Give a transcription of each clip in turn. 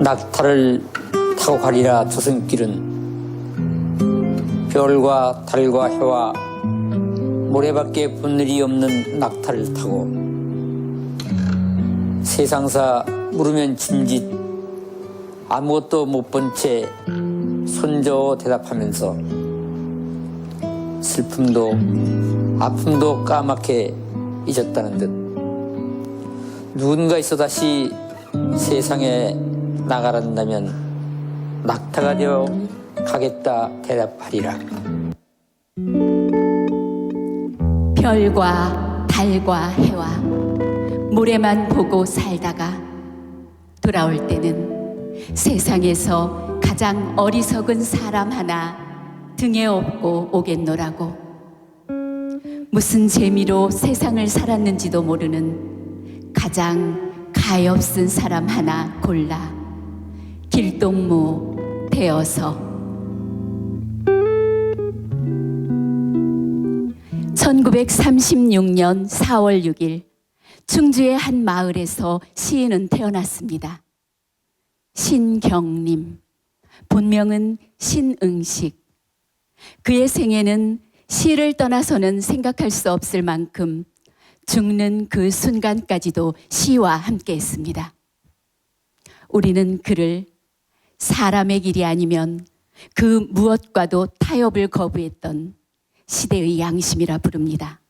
낙타를 타고 가리라 조선길은 별과 달과 해와 모래밖에 본 일이 없는 낙타를 타고 세상사 물으면 짐짓 아무것도 못 본 채 손저 대답하면서 슬픔도 아픔도 까맣게 잊었다는 듯 누군가 있어 다시 세상에 나가란다면 낙타가 되어 가겠다 대답하리라. 별과 달과 해와 모래만 보고 살다가 돌아올 때는 세상에서 가장 어리석은 사람 하나 등에 업고 오겠노라고. 무슨 재미로 세상을 살았는지도 모르는 가장 가엾은 사람 하나 골라 길동무 되어서 1936년 4월 6일 충주의 한 마을에서 시인은 태어났습니다. 신경림, 본명은 신응식. 그의 생애는 시를 떠나서는 생각할 수 없을 만큼 죽는 그 순간까지도 시와 함께했습니다. 우리는 그를 사람의 길이 아니면 그 무엇과도 타협을 거부했던 시대의 양심이라 부릅니다.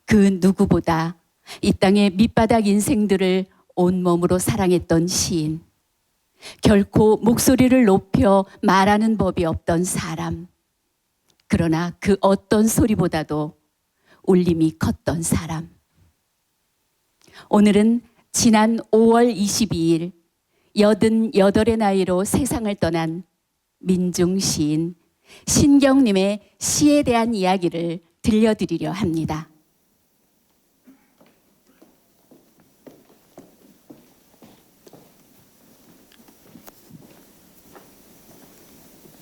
그 누구보다 이 땅의 밑바닥 인생들을 온몸으로 사랑했던 시인, 결코 목소리를 높여 말하는 법이 없던 사람, 그러나 그 어떤 소리보다도 울림이 컸던 사람. 오늘은 지난 5월 22일 88의 나이로 세상을 떠난 민중 시인 신경림의 시에 대한 이야기를 들려드리려 합니다.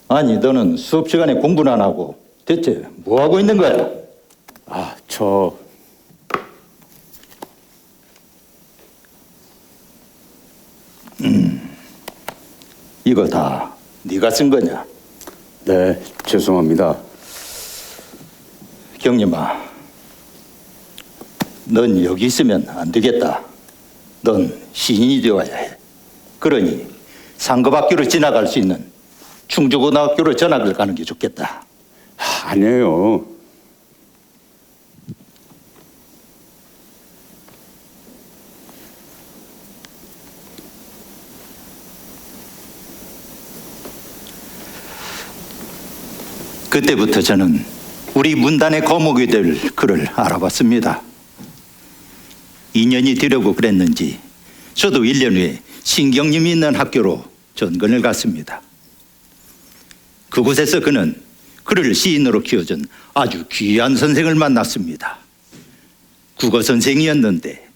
아니, 너는 수업 시간에 공부는 안 하고 대체 뭐 하고 있는 거야? 이거 다 네가 쓴 거냐? 네, 죄송합니다. 경림아, 넌 여기 있으면 안 되겠다. 넌 시인이 되어야 해. 그러니 상급학교로 지나갈 수 있는 충주고등학교로 전학을 가는 게 좋겠다. 아니에요. 그때부터 저는 우리 문단의 거목이 될 글을 알아봤습니다. 2년이 되려고 그랬는지 저도 1년 후에 신경림이 있는 학교로 전근을 갔습니다. 그곳에서 그는 그를 시인으로 키워준 아주 귀한 선생을 만났습니다. 국어 선생이었는데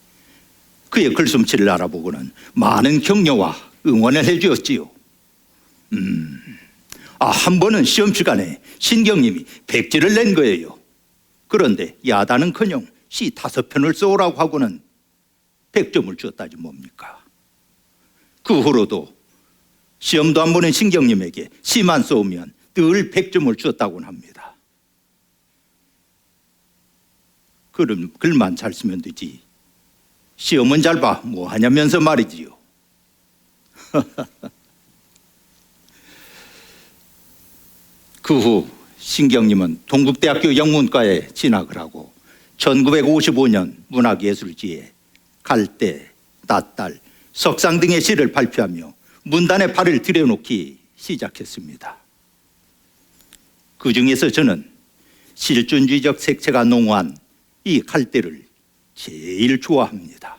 그의 글솜씨를 알아보고는 많은 격려와 응원을 해주었지요. 한 번은 시험 시간에 신경님이 백지를 낸 거예요. 그런데 야단은커녕 시 5편을 써오라고 하고는 100점을 주었다지 뭡니까? 그 후로도 시험도 안 보는 신경님에게 시만 써오면 늘 100점을 주었다고는 합니다. 글만 잘 쓰면 되지 시험은 잘 봐 뭐 하냐면서 말이지요. 그 후 신경님은 동국대학교 영문과에 진학을 하고 1955년 문학예술지에 갈대, 낫달, 석상 등의 시를 발표하며 문단에 발을 들여놓기 시작했습니다. 그 중에서 저는 실존주의적 색채가 농후한 이 갈대를 제일 좋아합니다.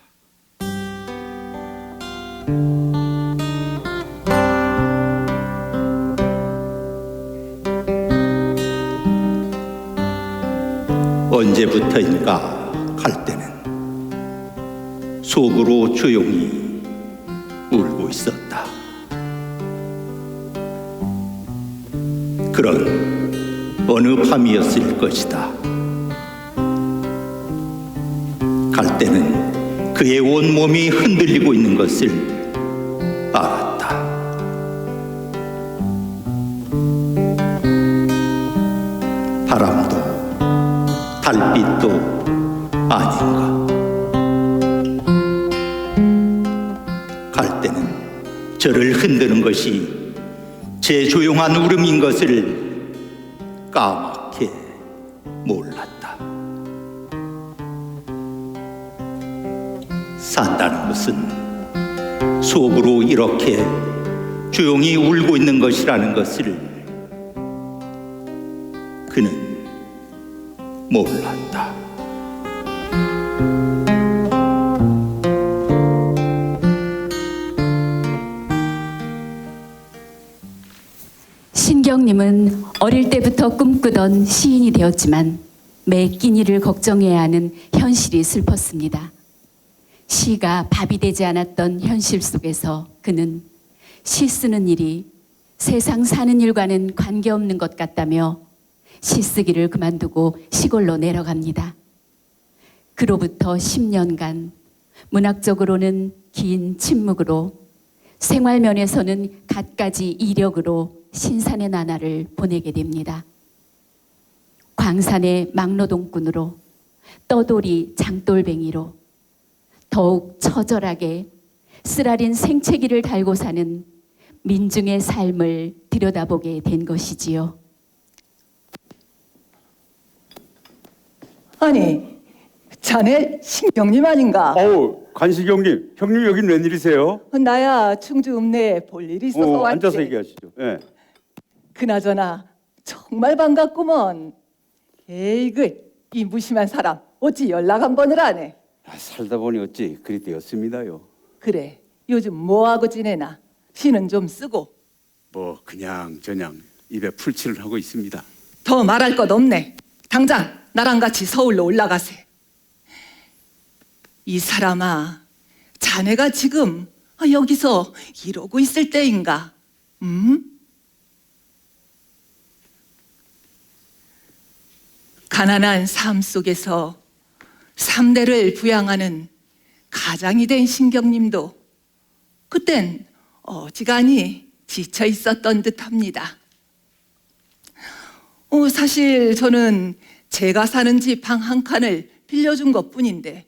언제부터인가 갈대는 속으로 조용히 울고 있었다. 그런 어느 밤이었을 것이다. 갈 때는 그의 온몸이 흔들리고 있는 것을 알았다. 바람도 달빛도 아닌가. 갈 때는 저를 흔드는 것이 제 조용한 울음인 것을 까맣게 몰랐다. 산다는 것은 속으로 이렇게 조용히 울고 있는 것이라는 것을 그는 몰랐다. 신경님은 어릴 때부터 꿈꾸던 시인이 되었지만 매 끼니를 걱정해야 하는 현실이 슬펐습니다. 시가 밥이 되지 않았던 현실 속에서 그는 시 쓰는 일이 세상 사는 일과는 관계없는 것 같다며 시 쓰기를 그만두고 시골로 내려갑니다. 그로부터 10년간 문학적으로는 긴 침묵으로 생활 면에서는 갖가지 이력으로 신산의 나날을 보내게 됩니다. 광산의 막노동꾼으로, 떠돌이 장돌뱅이로 더욱 처절하게 쓰라린 생채기를 달고 사는 민중의 삶을 들여다보게 된 것이지요. 아니, 자네 신경님 아닌가? 관식형님, 형님 여긴 웬일이세요? 나야 충주 읍내에 볼 일이 있어서 왔지. 앉아서 얘기하시죠. 예. 그나저나 정말 반갑구먼. 에이그, 이 무심한 사람 어찌 연락 한 번을 안 해? 살다 보니 어찌 그리 되었습니다요. 그래, 요즘 뭐하고 지내나? 시는 좀 쓰고. 뭐 그냥 저냥 입에 풀칠을 하고 있습니다. 더 말할 것 없네. 당장 나랑 같이 서울로 올라가세. 이 사람아, 자네가 지금 여기서 이러고 있을 때인가? 가난한 삶 속에서 3대를 부양하는 가장이 된 신경님도 그땐 어지간히 지쳐 있었던 듯합니다. 사실 저는 제가 사는 집 방 한 칸을 빌려준 것뿐인데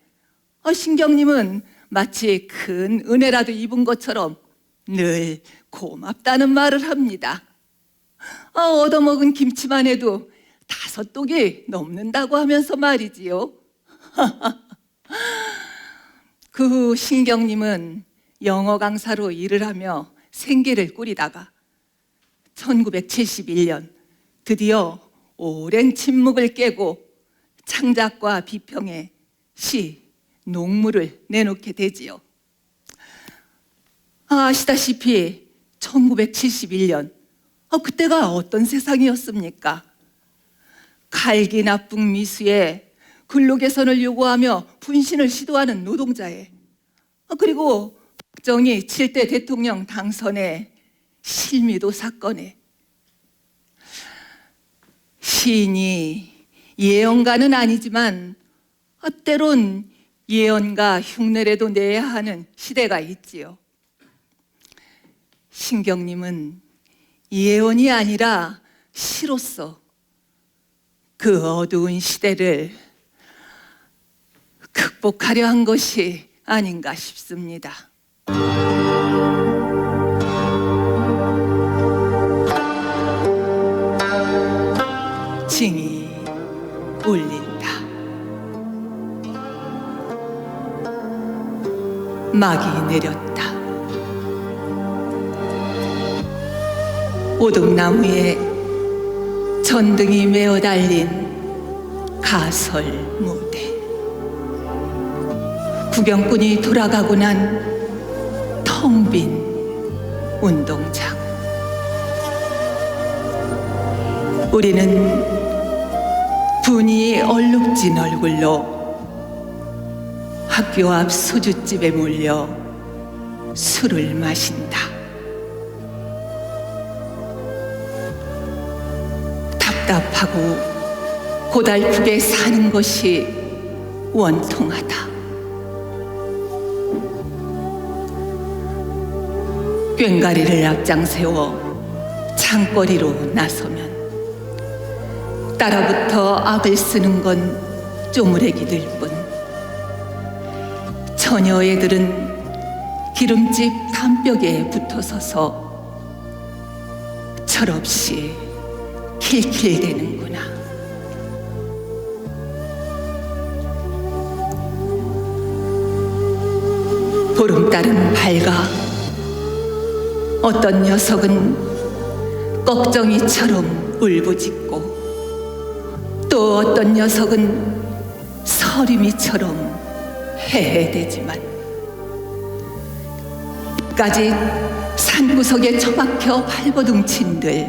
신경님은 마치 큰 은혜라도 입은 것처럼 늘 고맙다는 말을 합니다. 얻어먹은 김치만 해도 5독이 넘는다고 하면서 말이지요. 그 후 신경님은 영어 강사로 일을 하며 생계를 꾸리다가 1971년 드디어 오랜 침묵을 깨고 창작과 비평의 시, 농무를 내놓게 되지요. 아시다시피 1971년 그때가 어떤 세상이었습니까? 갈기 나쁜 미수에 근로개선을 요구하며 분신을 시도하는 노동자에, 그리고 박정희 7대 대통령 당선에 실미도 사건에 시인이 예언가는 아니지만 때론 예언가 흉내라도 내야 하는 시대가 있지요. 신경님은 예언이 아니라 시로서 그 어두운 시대를 극복하려 한 것이 아닌가 싶습니다. 징이 울린다. 막이 내렸다. 오동나무에 전등이 메어 달린 가설 무대. 구경꾼이 돌아가고 난 텅 빈 운동장. 우리는 분이 얼룩진 얼굴로 학교 앞 소주집에 몰려 술을 마신다. 답답하고 고달프게 사는 것이 원통하다. 꽹과리를 앞장세워 창거리로 나서면 따라붙어 악을 쓰는 건 쪼무레기들 뿐. 처녀 애들은 기름집 담벽에 붙어서서 철없이 킬킬대는구나. 보름달은 밝아 어떤 녀석은 꺽정이처럼 울부짖고 또 어떤 녀석은 서림이처럼 해해대지만 끝까지 산구석에 처박혀 발버둥친들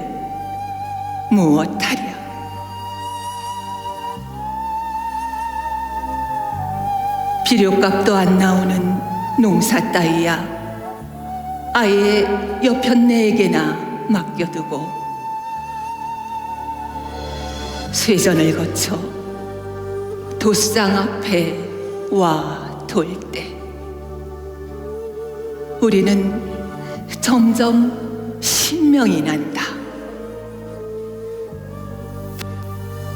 무엇하랴. 비료값도 안 나오는 농사 따위야 아예 여편네에게나 맡겨두고 쇠전을 거쳐 도수장 앞에 와 돌 때 우리는 점점 신명이 난다.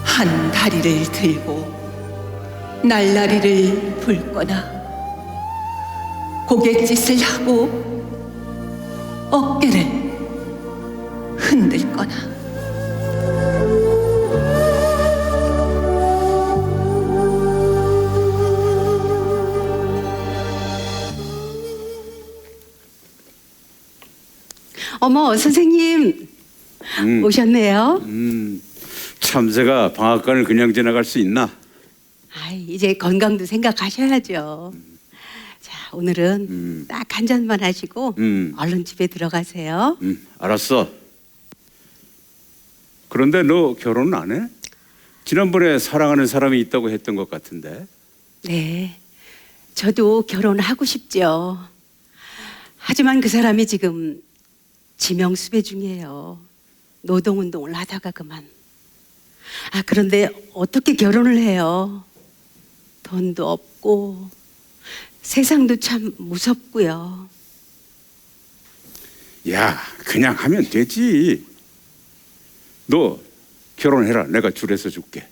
한 다리를 들고 날라리를 붉거나 고갯짓을 하고 어깨를 흔들거나. 어머, 선생님 오셨네요. 참새가 방앗간을 그냥 지나갈 수 있나? 이제 건강도 생각하셔야죠. 자, 오늘은 딱 한 잔만 하시고 얼른 집에 들어가세요. 알았어. 그런데 너 결혼 안 해? 지난번에 사랑하는 사람이 있다고 했던 것 같은데. 네, 저도 결혼하고 싶죠. 하지만 그 사람이 지금 지명수배 중이에요. 노동운동을 하다가 그만. 그런데 어떻게 결혼을 해요? 돈도 없고 세상도 참 무섭고요. 야, 그냥 하면 되지. 너 결혼해라. 내가 줄여서 줄게.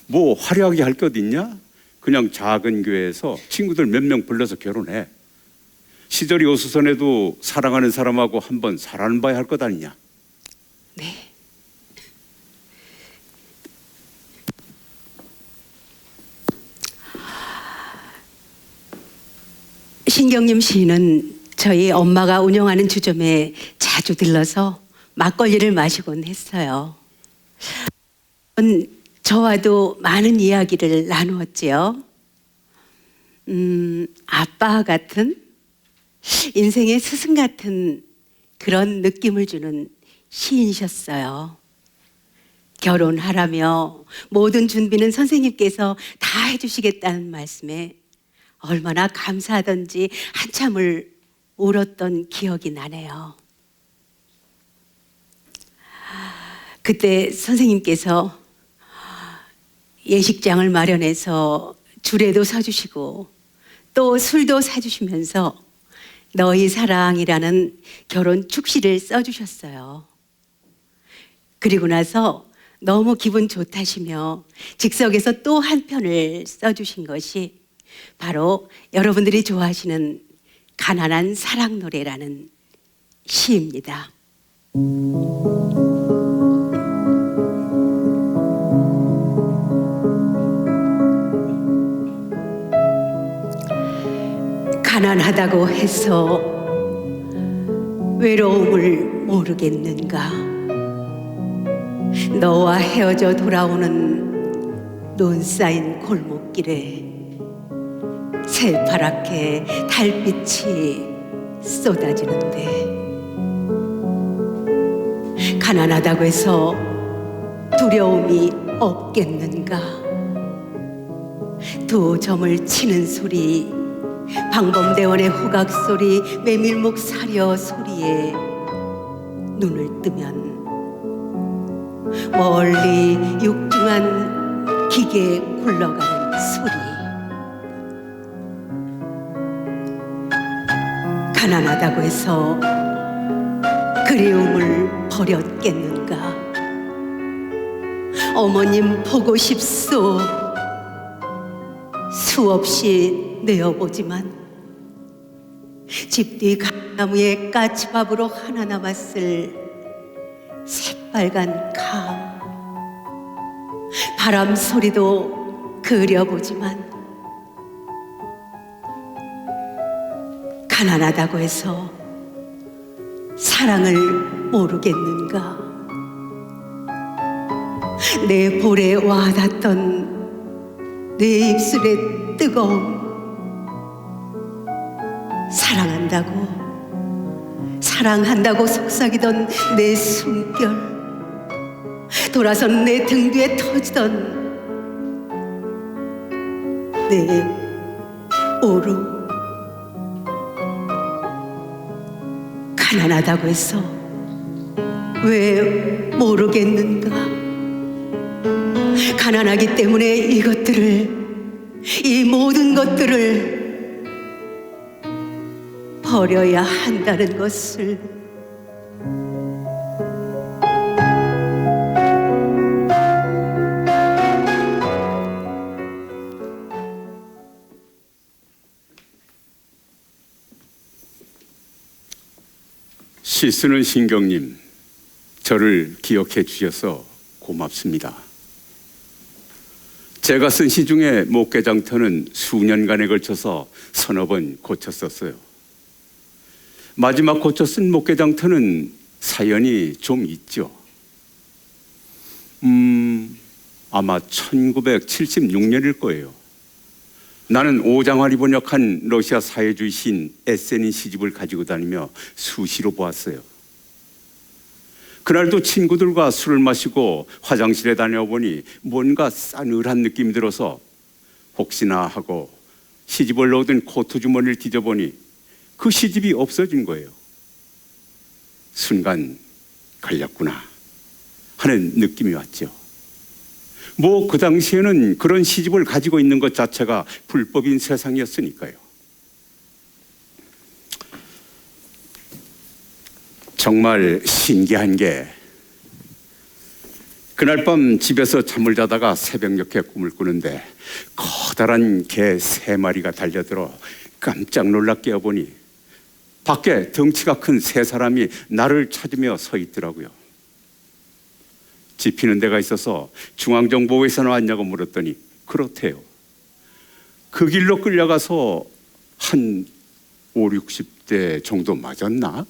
뭐 화려하게 할 것 있냐? 그냥 작은 교회에서 친구들 몇 명 불러서 결혼해. 시절이 어수선해도 사랑하는 사람하고 한번 살아는 봐야 할 것 아니냐? 네. 신경님 시인은 저희 엄마가 운영하는 주점에 자주 들러서 막걸리를 마시곤 했어요. 저와도 많은 이야기를 나누었지요. 아빠 같은 인생의 스승 같은 그런 느낌을 주는 시인이셨어요. 결혼하라며 모든 준비는 선생님께서 다 해주시겠다는 말씀에 얼마나 감사하던지 한참을 울었던 기억이 나네요. 그때 선생님께서 예식장을 마련해서 주례도 서주시고 또 술도 사주시면서 너희 사랑이라는 결혼 축시를 써주셨어요. 그리고 나서 너무 기분 좋다시며 즉석에서 또 한 편을 써주신 것이 바로 여러분들이 좋아하시는 가난한 사랑 노래라는 시입니다. 가난하다고 해서 외로움을 모르겠는가? 너와 헤어져 돌아오는 눈 쌓인 골목길에 새파랗게 달빛이 쏟아지는데 가난하다고 해서 두려움이 없겠는가? 두 점을 치는 소리, 방범대원의 호각 소리, 메밀목 사려 소리에 눈을 뜨면 멀리 육중한 기계 굴러가는 소리. 가난하다고 해서 그리움을 버렸겠는가? 어머님 보고 싶소. 수없이 내어보지만 집 뒤 감나무에 까치밥으로 하나 남았을 새빨간 감. 바람 소리도 그려보지만 가난하다고 해서 사랑을 모르겠는가? 내 볼에 와닿던 내 입술의 뜨거움. 사랑한다고 속삭이던 내 숨결. 돌아선 내 등 뒤에 터지던 내 오루. 가난하다고 해서 왜 모르겠는가? 가난하기 때문에 이것들을, 이 모든 것들을 버려야 한다는 것을. 시 쓰는 신경님, 저를 기억해 주셔서 고맙습니다. 제가 쓴 시 중에 목계장터는 수년간에 걸쳐서 서너 번 고쳤었어요. 마지막 고쳐 쓴 목계장터는 사연이 좀 있죠. 아마 1976년일 거예요. 나는 오장환이 번역한 러시아 사회주의 시인 에세닌 시집을 가지고 다니며 수시로 보았어요. 그날도 친구들과 술을 마시고 화장실에 다녀보니 뭔가 싸늘한 느낌이 들어서 혹시나 하고 시집을 넣어둔 코트 주머니를 뒤져보니 그 시집이 없어진 거예요. 순간 걸렸구나 하는 느낌이 왔죠. 뭐 그 당시에는 그런 시집을 가지고 있는 것 자체가 불법인 세상이었으니까요. 정말 신기한 게 그날 밤 집에서 잠을 자다가 새벽녘에 꿈을 꾸는데 커다란 개 3마리가 달려들어 깜짝 놀라 깨어보니 밖에 덩치가 큰 3사람이 나를 찾으며 서 있더라고요. 집히는 데가 있어서 중앙정보부에서 나왔냐고 물었더니 그렇대요. 그 길로 끌려가서 한 5, 60대 정도 맞았나?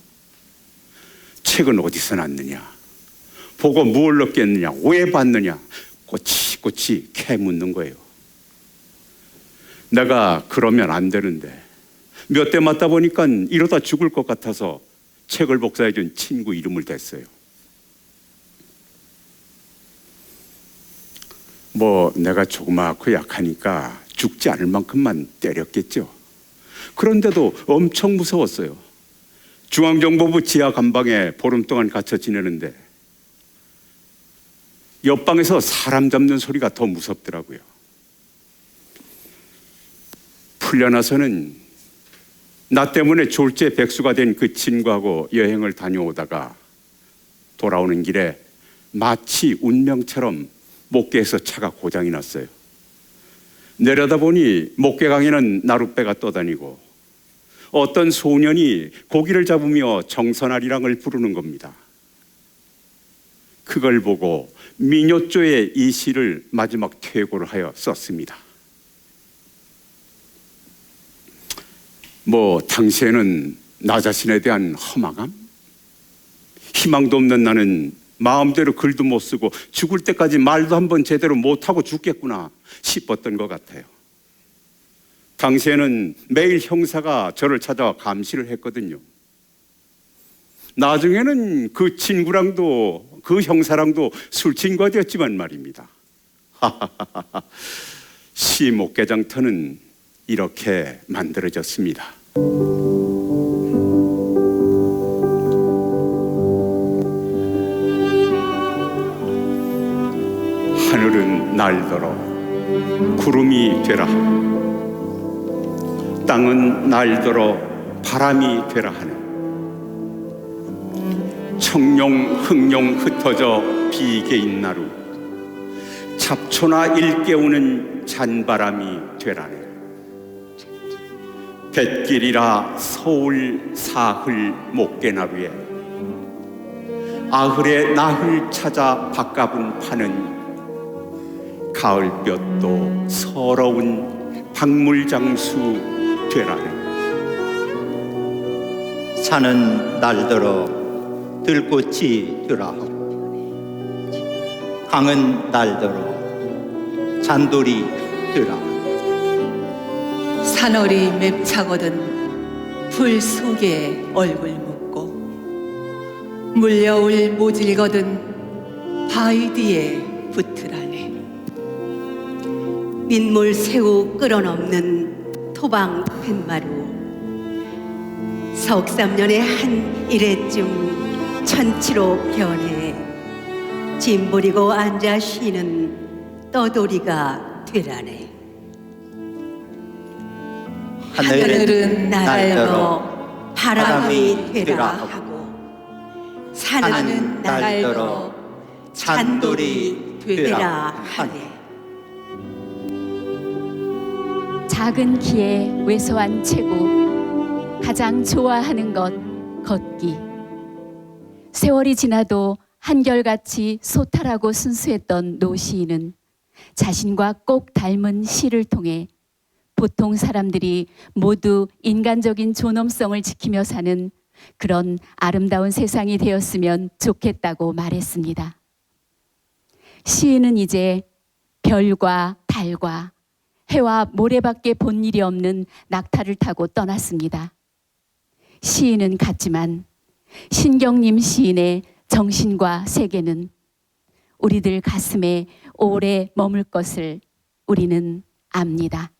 책은 어디서 났느냐? 보고 뭘 넣겠느냐? 왜 봤느냐? 꼬치꼬치 캐묻는 거예요. 내가 그러면 안 되는데 몇 대 맞다 보니까 이러다 죽을 것 같아서 책을 복사해준 친구 이름을 댔어요. 뭐 내가 조그맣고 약하니까 죽지 않을 만큼만 때렸겠죠. 그런데도 엄청 무서웠어요. 중앙정보부 지하 감방에 보름 동안 갇혀 지내는데 옆방에서 사람 잡는 소리가 더 무섭더라고요. 풀려나서는 나 때문에 졸지에 백수가 된 그 친구하고 여행을 다녀오다가 돌아오는 길에 마치 운명처럼 목계에서 차가 고장이 났어요. 내려다보니 목계강에는 나룻배가 떠다니고 어떤 소년이 고기를 잡으며 정선아리랑을 부르는 겁니다. 그걸 보고 민요조의 이 시를 마지막 퇴고를 하여 썼습니다. 뭐 당시에는 나 자신에 대한 허망함? 희망도 없는 나는 마음대로 글도 못 쓰고 죽을 때까지 말도 한번 제대로 못하고 죽겠구나 싶었던 것 같아요. 당시에는 매일 형사가 저를 찾아와 감시를 했거든요. 나중에는 그 친구랑도 그 형사랑도 술 친구가 되었지만 말입니다. 시 목개장터는 이렇게 만들어졌습니다. 하늘은 날더러 구름이 되라 하고 땅은 날더러 바람이 되라 하는 청룡 흑룡 흩어져 비개인 나루 잡초나 일깨우는 잔바람이 되라네. 뱃길이라 서울 사흘 목개나루에 아흘의 나흘 찾아 밥값은 파는 가을볕도 서러운 박물장수 되라네. 산은 날더러 들꽃이 되라 하고 강은 날더러 잔돌이 되라. 산월이 맵차거든 불 속에 얼굴 묻고 물려올 모질거든 바위 뒤에 붙으라네. 민물 새우 끌어넘는 토방 팻마루 석삼년의 한 일해쯤 천치로 변해 짐 부리고 앉아 쉬는 떠돌이가 되라네. 하늘은 날더러 바람이 되라 하고 산은 날더러 잔돌이 되라 하네. 작은 키에 왜소한 체구, 가장 좋아하는 것 걷기. 세월이 지나도 한결같이 소탈하고 순수했던 노 시인은 자신과 꼭 닮은 시를 통해 보통 사람들이 모두 인간적인 존엄성을 지키며 사는 그런 아름다운 세상이 되었으면 좋겠다고 말했습니다. 시인은 이제 별과 달과 해와 모래밖에 본 일이 없는 낙타를 타고 떠났습니다. 시인은 갔지만 신경림 시인의 정신과 세계는 우리들 가슴에 오래 머물 것을 우리는 압니다.